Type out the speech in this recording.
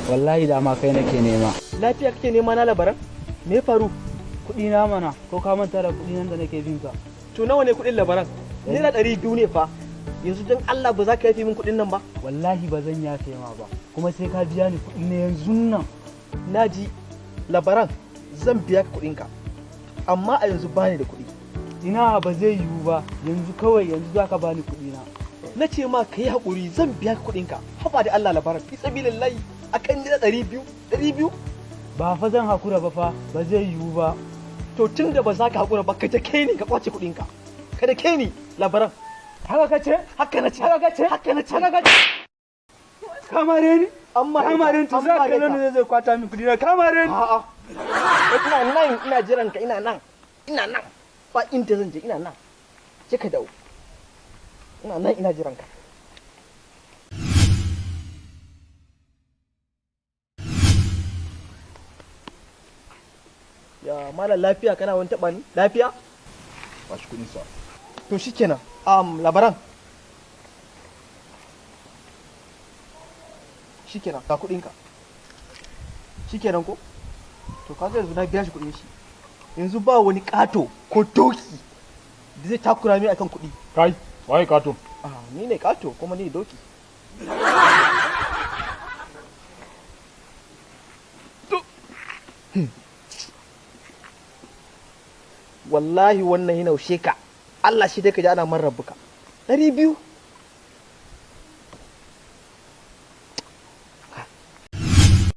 Wallahi da ma kai nake nema. Lafiya kake nema na labaran? Me faru? Kuɗi na mana, ko ka manta da kuɗi nan da nake bin ka? To nawa ne kuɗin labaran? Naira 200 ne fa. Yanzu dan Allah ba za ka yafe min kuɗin nan ba? Wallahi ba zan yafe ma ba, kuma sai ka biya ni kuɗi ne yanzu nan. Naji labaran zan biya ka kuɗinka, amma a yanzu bani da kuɗi. Ina ba zai yiwu ba, yanzu kawai yanzu za ka bani kuɗi na. Na ce ma ka yi haƙuri zan biya ka kuɗinka, haba da Allah labaran fi sabilillahi akan naira 200. Ba fa zan hakura ba fa, ba zai yiwu ba. To tun da ba za ka haƙura ba ka ta kai ni ka kwace kuɗinka, ka da kai ni labaran. Haka ka ce? Haka na ce. Haka ka ce? Haka na ce. Haka ka ce? Kamare ni? Amma Kamare ni, to za ka nan zai kwata min kuɗi na. Kamare ni? A'a. Ina nan ina jiran ka, ina nan. Ba inda zan je, ina nan. Je ka dawo. Ina nan ina jiran ka. Ya malam lafiya kana wani taɓa ni? Lafiya? Ba shi kuɗin sa. To shikenan. Labaran. Shikenan ga kuɗinka. Shikenan ko? To kaga yanzu na biya shi kuɗin shi. Yanzu ba wani ƙato ko doki da zai takura min akan kuɗi. Kai, waye kato? Ni ne ƙato kuma ni doki. Wallahi wannan yana ushe ka. Allah shi dai ka ji ana man rabbuka. 200